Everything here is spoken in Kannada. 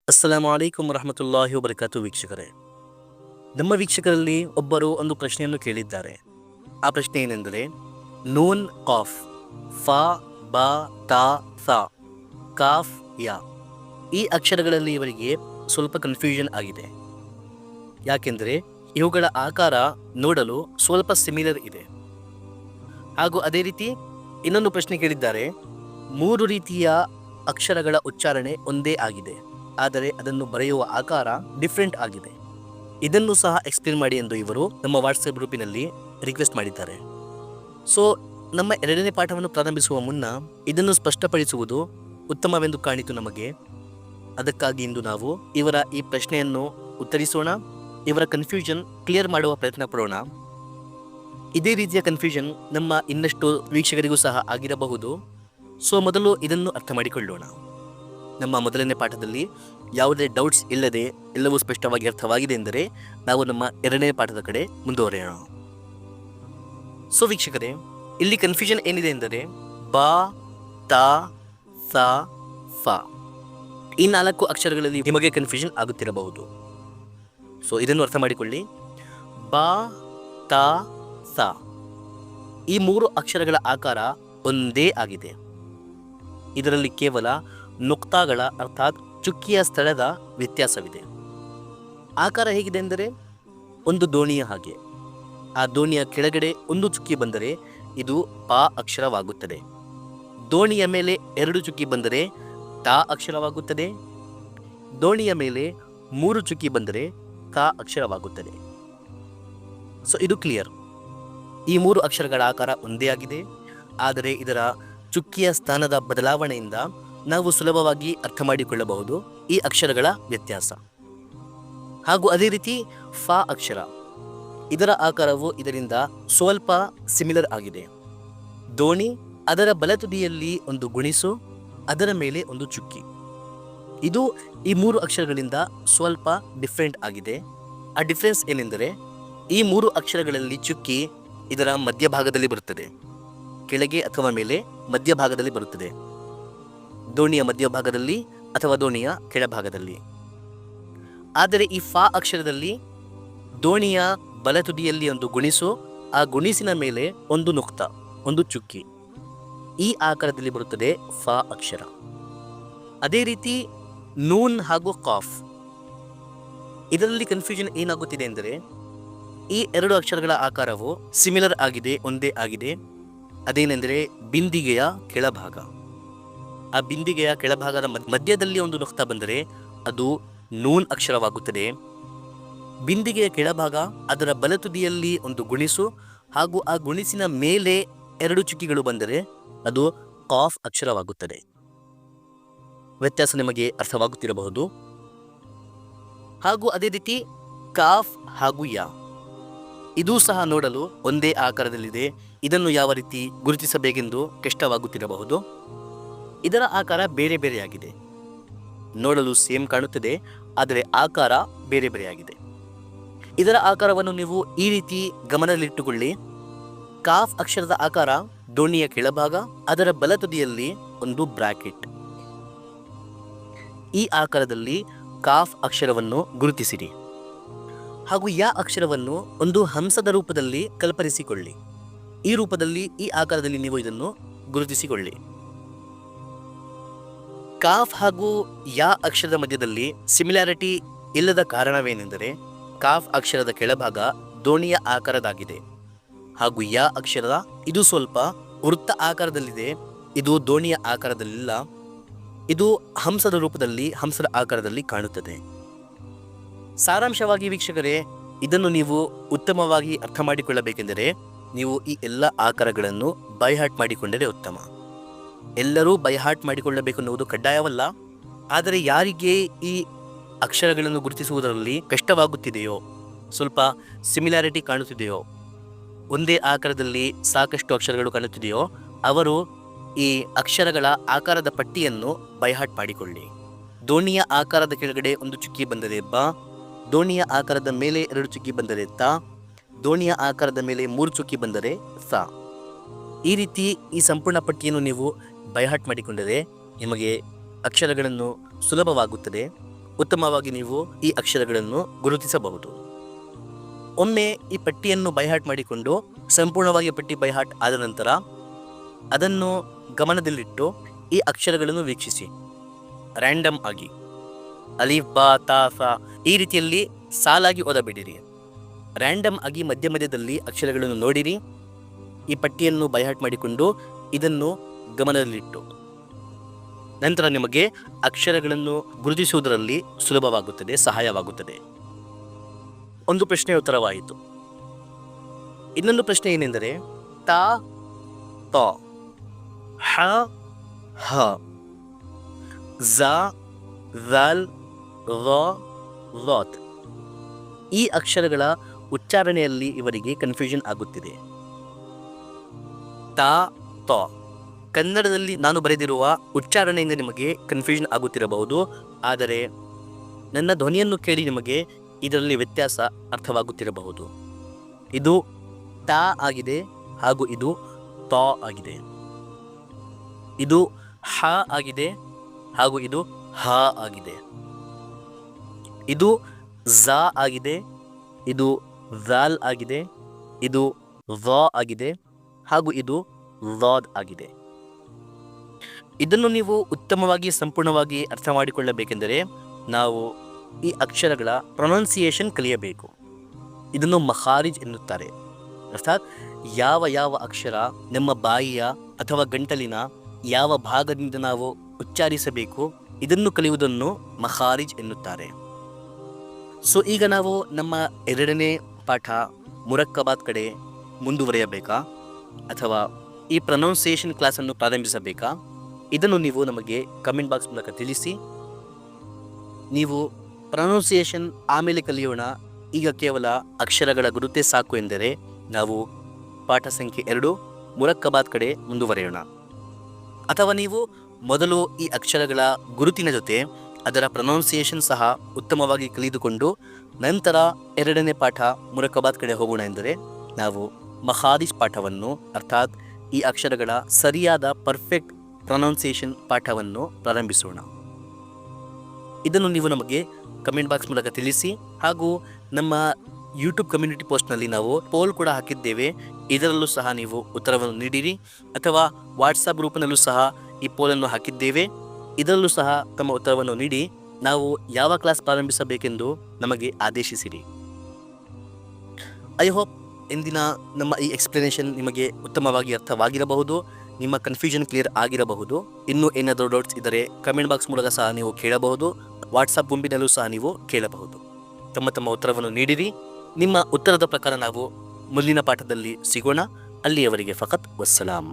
ಅಸ್ಸಲಾಮು ಅಲೈಕುಂ ವರಹಮತುಲ್ಲಾಹಿ ವಬರಕಾತು. ವೀಕ್ಷಕರೇ, ನಮ್ಮ ವೀಕ್ಷಕರಲ್ಲಿ ಒಬ್ಬರು ಒಂದು ಪ್ರಶ್ನೆಯನ್ನು ಕೇಳಿದ್ದಾರೆ. ಆ ಪ್ರಶ್ನೆ ಏನೆಂದರೆ, ನೂನ್ ಕಾಫ್, ಫಾ ಬಾ ತಾ ಸಾ, ಕಾಫ್ ಯಾ, ಈ ಅಕ್ಷರಗಳಲ್ಲಿ ಇವರಿಗೆ ಸ್ವಲ್ಪ ಕನ್ಫ್ಯೂಷನ್ ಆಗಿದೆ. ಯಾಕೆಂದರೆ ಇವುಗಳ ಆಕಾರ ನೋಡಲು ಸ್ವಲ್ಪ ಸಿಮಿಲರ್ ಇದೆ. ಹಾಗೂ ಅದೇ ರೀತಿ ಇನ್ನೊಂದು ಪ್ರಶ್ನೆ ಕೇಳಿದ್ದಾರೆ, 3 ರೀತಿಯ ಅಕ್ಷರಗಳ ಉಚ್ಚಾರಣೆ ಒಂದೇ ಆಗಿದೆ, ಆದರೆ ಅದನ್ನು ಬರೆಯುವ ಆಕಾರ ಡಿಫ್ರೆಂಟ್ ಆಗಿದೆ. ಇದನ್ನು ಸಹ ಎಕ್ಸ್ಪ್ಲೇನ್ ಮಾಡಿ ಎಂದು ಇವರು ನಮ್ಮ ವಾಟ್ಸಪ್ ಗ್ರೂಪಿನಲ್ಲಿ ರಿಕ್ವೆಸ್ಟ್ ಮಾಡಿದ್ದಾರೆ. ಸೊ ನಮ್ಮ 2ನೇ ಪಾಠವನ್ನು ಪ್ರಾರಂಭಿಸುವ ಮುನ್ನ ಇದನ್ನು ಸ್ಪಷ್ಟಪಡಿಸುವುದು ಉತ್ತಮವೆಂದು ಕಾಣಿತು ನಮಗೆ. ಅದಕ್ಕಾಗಿ ಇಂದು ನಾವು ಇವರ ಈ ಪ್ರಶ್ನೆಯನ್ನು ಉತ್ತರಿಸೋಣ, ಇವರ ಕನ್ಫ್ಯೂಷನ್ ಕ್ಲಿಯರ್ ಮಾಡುವ ಪ್ರಯತ್ನ ಪಡೋಣ. ಇದೇ ರೀತಿಯ ಕನ್ಫ್ಯೂಷನ್ ನಮ್ಮ ಇನ್ನಷ್ಟು ವೀಕ್ಷಕರಿಗೂ ಸಹ ಆಗಿರಬಹುದು. ಸೊ ಮೊದಲು ಇದನ್ನು ಅರ್ಥ ಮಾಡಿಕೊಳ್ಳೋಣ. ನಮ್ಮ ಮೊದಲನೇ ಪಾಠದಲ್ಲಿ ಯಾವುದೇ ಡೌಟ್ಸ್ ಇಲ್ಲದೆ ಎಲ್ಲವೂ ಸ್ಪಷ್ಟವಾಗಿ ಅರ್ಥವಾಗಿದೆ ಎಂದರೆ ನಾವು ನಮ್ಮ 2ನೇ ಪಾಠದ ಕಡೆ ಮುಂದುವರೆಯೋಣ. ಸೊ ವೀಕ್ಷಕರೇ, ಇಲ್ಲಿ ಕನ್ಫ್ಯೂಷನ್ ಏನಿದೆ ಎಂದರೆ ಬಾ ತಾ ಸಾ ಫಾ, ಈ 4 ಅಕ್ಷರಗಳಲ್ಲಿ ನಿಮಗೆ ಕನ್ಫ್ಯೂಷನ್ ಆಗುತ್ತಿರಬಹುದು. ಸೊ ಇದನ್ನು ಅರ್ಥ ಮಾಡಿಕೊಳ್ಳಿ. ಬಾ ತಾ ಸಾ, ಈ 3 ಅಕ್ಷರಗಳ ಆಕಾರ ಒಂದೇ ಆಗಿದೆ. ಇದರಲ್ಲಿ ಕೇವಲ ನುಕ್ತಾಗಳ ಅರ್ಥಾತ್ ಚುಕ್ಕಿಯ ಸ್ಥಳದ ವ್ಯತ್ಯಾಸವಿದೆ. ಆಕಾರ ಹೇಗಿದೆ ಎಂದರೆ ಒಂದು ದೋಣಿಯ ಹಾಗೆ. ಆ ದೋಣಿಯ ಕೆಳಗಡೆ ಒಂದು ಚುಕ್ಕಿ ಬಂದರೆ ಇದು ಪಾ ಅಕ್ಷರವಾಗುತ್ತದೆ. ದೋಣಿಯ ಮೇಲೆ 2 ಚುಕ್ಕಿ ಬಂದರೆ ತಾ ಅಕ್ಷರವಾಗುತ್ತದೆ. ದೋಣಿಯ ಮೇಲೆ 3 ಚುಕ್ಕಿ ಬಂದರೆ ಕಾ ಅಕ್ಷರವಾಗುತ್ತದೆ. ಸೊ ಇದು ಕ್ಲಿಯರ್. ಈ 3 ಅಕ್ಷರಗಳ ಆಕಾರ ಒಂದೇ ಆಗಿದೆ, ಆದರೆ ಇದರ ಚುಕ್ಕಿಯ ಸ್ಥಾನದ ಬದಲಾವಣೆಯಿಂದ ನಾವು ಸುಲಭವಾಗಿ ಅರ್ಥ ಮಾಡಿಕೊಳ್ಳಬಹುದು ಈ ಅಕ್ಷರಗಳ ವ್ಯತ್ಯಾಸ. ಹಾಗೂ ಅದೇ ರೀತಿ ಫಾ ಅಕ್ಷರ, ಇದರ ಆಕಾರವು ಇದರಿಂದ ಸ್ವಲ್ಪ ಸಿಮಿಲರ್ ಆಗಿದೆ. ದೋಣಿ, ಅದರ ಬಲತುದಿಯಲ್ಲಿ ಒಂದು ಗುಣಿಸು, ಅದರ ಮೇಲೆ ಒಂದು ಚುಕ್ಕಿ. ಇದು ಈ 3 ಅಕ್ಷರಗಳಿಂದ ಸ್ವಲ್ಪ ಡಿಫ್ರೆಂಟ್ ಆಗಿದೆ. ಆ ಡಿಫ್ರೆನ್ಸ್ ಏನೆಂದರೆ ಈ 3 ಅಕ್ಷರಗಳಲ್ಲಿ ಚುಕ್ಕಿ ಇದರ ಮಧ್ಯಭಾಗದಲ್ಲಿ ಬರುತ್ತದೆ, ಕೆಳಗೆ ಅಥವಾ ಮೇಲೆ ಮಧ್ಯಭಾಗದಲ್ಲಿ ಬರುತ್ತದೆ, ದೋಣಿಯ ಮಧ್ಯಭಾಗದಲ್ಲಿ ಅಥವಾ ದೋಣಿಯ ಕೆಳಭಾಗದಲ್ಲಿ. ಆದರೆ ಈ ಫಾ ಅಕ್ಷರದಲ್ಲಿ ದೋಣಿಯ ಬಲತುದಿಯಲ್ಲಿ ಒಂದು ಗುಣಿಸು, ಆ ಗುಣಿಸಿನ ಮೇಲೆ ಒಂದು ನುಕ್ತ, ಒಂದು ಚುಕ್ಕಿ, ಈ ಆಕಾರದಲ್ಲಿ ಬರುತ್ತದೆ ಫಾ ಅಕ್ಷರ. ಅದೇ ರೀತಿ ನೂನ್ ಹಾಗೂ ಕಾಫ್, ಇದರಲ್ಲಿ ಕನ್ಫ್ಯೂಷನ್ ಏನಾಗುತ್ತಿದೆ ಎಂದರೆ ಈ 2 ಅಕ್ಷರಗಳ ಆಕಾರವು ಸಿಮಿಲರ್ ಆಗಿದೆ, ಒಂದೇ ಆಗಿದೆ. ಅದೇನೆಂದರೆ ಬಿಂದಿಗೆಯ ಕೆಳಭಾಗ. ಆ ಬಿಂದಿಗೆಯ ಕೆಳಭಾಗದ ಮಧ್ಯದಲ್ಲಿ ಒಂದು ನುಕ್ತ ಬಂದರೆ ಅದು ನೂನ್ ಅಕ್ಷರವಾಗುತ್ತದೆ. ಬಿಂದಿಗೆಯ ಕೆಳಭಾಗ, ಅದರ ಬಲತುದಿಯಲ್ಲಿ ಒಂದು ಗುಣಿಸು ಹಾಗೂ ಆ ಗುಣಿಸಿನ ಮೇಲೆ 2 ಚುಕ್ಕಿಗಳು ಬಂದರೆ ಅದು ಕಾಫ್ ಅಕ್ಷರವಾಗುತ್ತದೆ. ವ್ಯತ್ಯಾಸ ನಿಮಗೆ ಅರ್ಥವಾಗುತ್ತಿರಬಹುದು. ಹಾಗೂ ಅದೇ ರೀತಿ ಕಾಫ್ ಹಾಗೂ ಯಾ, ಇದೂ ಸಹ ನೋಡಲು ಒಂದೇ ಆಕಾರದಲ್ಲಿದೆ. ಇದನ್ನು ಯಾವ ರೀತಿ ಗುರುತಿಸಬೇಕೆಂದು ಕಷ್ಟವಾಗುತ್ತಿರಬಹುದು. ಇದರ ಆಕಾರ ಬೇರೆ ಬೇರೆಯಾಗಿದೆ. ನೋಡಲು ಸೇಮ್ ಕಾಣುತ್ತದೆ, ಆದರೆ ಆಕಾರ ಬೇರೆ ಬೇರೆಯಾಗಿದೆ. ಇದರ ಆಕಾರವನ್ನು ನೀವು ಈ ರೀತಿ ಗಮನದಲ್ಲಿಟ್ಟುಕೊಳ್ಳಿ. ಕಾಫ್ ಅಕ್ಷರದ ಆಕಾರ ದೋಣಿಯ ಕೆಳಭಾಗ, ಅದರ ಬಲತುದಿಯಲ್ಲಿ ಒಂದು ಬ್ರಾಕೆಟ್. ಈ ಆಕಾರದಲ್ಲಿ ಕಾಫ್ ಅಕ್ಷರವನ್ನು ಗುರುತಿಸಿರಿ. ಹಾಗೂ ಯಾ ಅಕ್ಷರವನ್ನು ಒಂದು ಹಂಸದ ರೂಪದಲ್ಲಿ ಕಲ್ಪನಿಸಿಕೊಳ್ಳಿ. ಈ ರೂಪದಲ್ಲಿ, ಈ ಆಕಾರದಲ್ಲಿ ನೀವು ಇದನ್ನು ಗುರುತಿಸಿಕೊಳ್ಳಿ. ಕಾಫ್ ಹಾಗೂ ಯಾ ಅಕ್ಷರದ ಮಧ್ಯದಲ್ಲಿ ಸಿಮಿಲಾರಿಟಿ ಇಲ್ಲದ ಕಾರಣವೇನೆಂದರೆ ಕಾಫ್ ಅಕ್ಷರದ ಕೆಳಭಾಗ ದೋಣಿಯ ಆಕಾರದಾಗಿದೆ, ಹಾಗೂ ಯಾ ಅಕ್ಷರದ ಇದು ಸ್ವಲ್ಪ ವೃತ್ತ ಆಕಾರದಲ್ಲಿದೆ. ಇದು ದೋಣಿಯ ಆಕಾರದಲ್ಲಿಲ್ಲ, ಇದು ಹಂಸದ ರೂಪದಲ್ಲಿ, ಹಂಸದ ಆಕಾರದಲ್ಲಿ ಕಾಣುತ್ತದೆ. ಸಾರಾಂಶವಾಗಿ ವೀಕ್ಷಕರೇ, ಇದನ್ನು ನೀವು ಉತ್ತಮವಾಗಿ ಅರ್ಥ ಮಾಡಿಕೊಳ್ಳಬೇಕೆಂದರೆ ನೀವು ಈ ಎಲ್ಲ ಆಕಾರಗಳನ್ನು ಬೈಹಾರ್ಟ್ ಮಾಡಿಕೊಂಡರೆ ಉತ್ತಮ. ಎಲ್ಲರೂ ಬೈಹಾರ್ಟ್ ಮಾಡಿಕೊಳ್ಳಬೇಕು ಎನ್ನುವುದು ಕಡ್ಡಾಯವಲ್ಲ. ಆದರೆ ಯಾರಿಗೆ ಈ ಅಕ್ಷರಗಳನ್ನು ಗುರುತಿಸುವುದರಲ್ಲಿ ಕಷ್ಟವಾಗುತ್ತಿದೆಯೋ, ಸ್ವಲ್ಪ ಸಿಮಿಲಾರಿಟಿ ಕಾಣುತ್ತಿದೆಯೋ, ಒಂದೇ ಆಕಾರದಲ್ಲಿ ಸಾಕಷ್ಟು ಅಕ್ಷರಗಳು ಕಾಣುತ್ತಿದೆಯೋ, ಅವರು ಈ ಅಕ್ಷರಗಳ ಆಕಾರದ ಪಟ್ಟಿಯನ್ನು ಬೈಹಾರ್ಟ್ ಮಾಡಿಕೊಳ್ಳಿ. ದೋಣಿಯ ಆಕಾರದ ಕೆಳಗಡೆ ಒಂದು ಚುಕ್ಕಿ ಬಂದರೆ ಬಾ, ದೋಣಿಯ ಆಕಾರದ ಮೇಲೆ 2 ಚುಕ್ಕಿ ಬಂದರೆ ತಾ, ದೋಣಿಯ ಆಕಾರದ ಮೇಲೆ 3 ಚುಕ್ಕಿ ಬಂದರೆ ಸಾ. ಈ ರೀತಿ ಈ ಸಂಪೂರ್ಣ ಪಟ್ಟಿಯನ್ನು ನೀವು ಬೈಹಾರ್ಟ್ ಮಾಡಿಕೊಂಡರೆ ನಿಮಗೆ ಅಕ್ಷರಗಳನ್ನು ಸುಲಭವಾಗುತ್ತದೆ. ಉತ್ತಮವಾಗಿ ನೀವು ಈ ಅಕ್ಷರಗಳನ್ನು ಗುರುತಿಸಬಹುದು. ಒಮ್ಮೆ ಈ ಪಟ್ಟಿಯನ್ನು ಬೈಹಾಟ್ ಮಾಡಿಕೊಂಡು ಸಂಪೂರ್ಣವಾಗಿ ಪಟ್ಟಿ ಬೈಹಾಟ್ ಆದ ನಂತರ ಅದನ್ನು ಗಮನದಲ್ಲಿಟ್ಟು ಈ ಅಕ್ಷರಗಳನ್ನು ವೀಕ್ಷಿಸಿ. ರ್ಯಾಂಡಮ್ ಆಗಿ ಅಲಿಫ್ ಬಾ ತಾ ಫಾ ಈ ರೀತಿಯಲ್ಲಿ ಸಾಲಾಗಿ ಓದಬೇಡಿರಿ. ರ್ಯಾಂಡಮ್ ಆಗಿ ಮಧ್ಯ ಮಧ್ಯದಲ್ಲಿ ಅಕ್ಷರಗಳನ್ನು ನೋಡಿರಿ. ಈ ಪಟ್ಟಿಯನ್ನು ಬೈಹಾಟ್ ಮಾಡಿಕೊಂಡು ಇದನ್ನು ಗಮನದಲ್ಲಿಟ್ಟು ನಂತರ ನಿಮಗೆ ಅಕ್ಷರಗಳನ್ನು ಗುರುತಿಸುವುದರಲ್ಲಿ ಸುಲಭವಾಗುತ್ತದೆ, ಸಹಾಯವಾಗುತ್ತದೆ. ಒಂದು ಪ್ರಶ್ನೆಯ ಉತ್ತರವಾಯಿತು. ಇನ್ನೊಂದು ಪ್ರಶ್ನೆ ಏನೆಂದರೆ ತಾ ತ, ಹ ಹ, ಝ ಝಲ್ ರ ಲಾತ್ ಈ ಅಕ್ಷರಗಳ ಉಚ್ಚಾರಣೆಯಲ್ಲಿ ಇವರಿಗೆ ಕನ್ಫ್ಯೂಷನ್ ಆಗುತ್ತಿದೆ. ತಾ ತ ಕನ್ನಡದಲ್ಲಿ ನಾನು ಬರೆದಿರುವ ಉಚ್ಚಾರಣೆಯಿಂದ ನಿಮಗೆ ಕನ್ಫ್ಯೂಷನ್ ಆಗುತ್ತಿರಬಹುದು. ಆದರೆ ನನ್ನ ಧ್ವನಿಯನ್ನು ಕೇಳಿ ನಿಮಗೆ ಇದರಲ್ಲಿ ವ್ಯತ್ಯಾಸ ಅರ್ಥವಾಗುತ್ತಿರಬಹುದು. ಇದು ತಾ ಆಗಿದೆ ಹಾಗೂ ಇದು ತ ಆಗಿದೆ. ಇದು ಹ ಆಗಿದೆ ಹಾಗೂ ಇದು ಹ ಆಗಿದೆ. ಇದು ಝ ಆಗಿದೆ, ಇದು ಝಾಲ್ ಆಗಿದೆ, ಇದು ಝ ಆಗಿದೆ ಹಾಗೂ ಇದು ಲಾದ್ ಆಗಿದೆ. ಇದನ್ನು ನೀವು ಉತ್ತಮವಾಗಿ ಸಂಪೂರ್ಣವಾಗಿ ಅರ್ಥ ಮಾಡಿಕೊಳ್ಳಬೇಕೆಂದರೆ ನಾವು ಈ ಅಕ್ಷರಗಳ ಪ್ರೊನೌನ್ಸಿಯೇಷನ್ ಕಲಿಯಬೇಕು. ಇದನ್ನು ಮಖಾರಿಜ್ ಎನ್ನುತ್ತಾರೆ. ಅರ್ಥಾತ್ ಯಾವ ಯಾವ ಅಕ್ಷರ ನಮ್ಮ ಬಾಯಿಯ ಅಥವಾ ಗಂಟಲಿನ ಯಾವ ಭಾಗದಿಂದ ನಾವು ಉಚ್ಚಾರಿಸಬೇಕು ಇದನ್ನು ಕಲಿಯುವುದನ್ನು ಮಖಾರಿಜ್ ಎನ್ನುತ್ತಾರೆ. ಸೊ ಈಗ ನಾವು ನಮ್ಮ ಎರಡನೇ ಪಾಠ ಮುರಕ್ಕಬಾತ್ ಕಡೆ ಮುಂದುವರಿಯಬೇಕಾ ಅಥವಾ ಈ ಪ್ರೊನೌನ್ಸಿಯೇಷನ್ ಕ್ಲಾಸನ್ನು ಪ್ರಾರಂಭಿಸಬೇಕಾ? ಇದನ್ನು ನೀವು ನಮಗೆ ಕಮೆಂಟ್ ಬಾಕ್ಸ್ ಮೂಲಕ ತಿಳಿಸಿ. ನೀವು ಪ್ರೊನೌನ್ಸಿಯೇಷನ್ ಆಮೇಲೆ ಕಲಿಯೋಣ, ಈಗ ಕೇವಲ ಅಕ್ಷರಗಳ ಗುರುತೇ ಸಾಕು ಎಂದರೆ ನಾವು ಪಾಠ ಸಂಖ್ಯೆ 2 ಮುರಕ್ಕಬಾತ್ ಕಡೆ ಮುಂದುವರಿಯೋಣ. ಅಥವಾ ನೀವು ಮೊದಲು ಈ ಅಕ್ಷರಗಳ ಗುರುತಿನ ಜೊತೆ ಅದರ ಪ್ರೊನೌನ್ಸಿಯೇಷನ್ ಸಹ ಉತ್ತಮವಾಗಿ ಕಲಿದುಕೊಂಡು ನಂತರ ಎರಡನೇ ಪಾಠ ಮುರಕ್ಕಬಾತ್ ಕಡೆ ಹೋಗೋಣ ಎಂದರೆ ನಾವು ಮಖಾರಿಜ್ ಪಾಠವನ್ನು ಅರ್ಥಾತ್ ಈ ಅಕ್ಷರಗಳ ಸರಿಯಾದ ಪರ್ಫೆಕ್ಟ್ ಪ್ರೊನೌನ್ಸಿಯೇಷನ್ ಪಾಠವನ್ನು ಪ್ರಾರಂಭಿಸೋಣ. ಇದನ್ನು ನೀವು ನಮಗೆ ಕಮೆಂಟ್ ಬಾಕ್ಸ್ ಮೂಲಕ ತಿಳಿಸಿ. ಹಾಗೂ ನಮ್ಮ ಯೂಟ್ಯೂಬ್ ಕಮ್ಯುನಿಟಿ ಪೋಸ್ಟ್ನಲ್ಲಿ ನಾವು ಪೋಲ್ ಕೂಡ ಹಾಕಿದ್ದೇವೆ. ಇದರಲ್ಲೂ ಸಹ ನೀವು ಉತ್ತರವನ್ನು ನೀಡಿರಿ. ಅಥವಾ ವಾಟ್ಸಪ್ ಗ್ರೂಪ್ನಲ್ಲೂ ಸಹ ಈ ಪೋಲನ್ನು ಹಾಕಿದ್ದೇವೆ. ಇದರಲ್ಲೂ ಸಹ ತಮ್ಮ ಉತ್ತರವನ್ನು ನೀಡಿ ನಾವು ಯಾವ ಕ್ಲಾಸ್ ಪ್ರಾರಂಭಿಸಬೇಕೆಂದು ನಮಗೆ ಆದೇಶಿಸಿರಿ. ಐ ಹೋಪ್ ಇಂದಿನ ನಮ್ಮ ಈ ಎಕ್ಸ್ಪ್ಲನೇಷನ್ ನಿಮಗೆ ಉತ್ತಮವಾಗಿ ಅರ್ಥವಾಗಿರಬಹುದು, ನಿಮ್ಮ ಕನ್ಫ್ಯೂಷನ್ ಕ್ಲಿಯರ್ ಆಗಿರಬಹುದು. ಇನ್ನೂ ಏನಾದರೂ ಡೌಟ್ಸ್ ಇದ್ದರೆ ಕಮೆಂಟ್ ಬಾಕ್ಸ್ ಮೂಲಕ ಸಹ ನೀವು ಕೇಳಬಹುದು. ವಾಟ್ಸಪ್ ಗುಂಪಿನಲ್ಲೂ ಸಹ ನೀವು ಕೇಳಬಹುದು. ತಮ್ಮ ಉತ್ತರವನ್ನು ನೀಡಿರಿ. ನಿಮ್ಮ ಉತ್ತರದ ಪ್ರಕಾರ ನಾವು ಮುಂದಿನ ಪಾಠದಲ್ಲಿ ಸಿಗೋಣ. ಅಲ್ಲಿಯವರೆಗೆ ಫಕತ್ ವಸ್ಸಲಾಂ.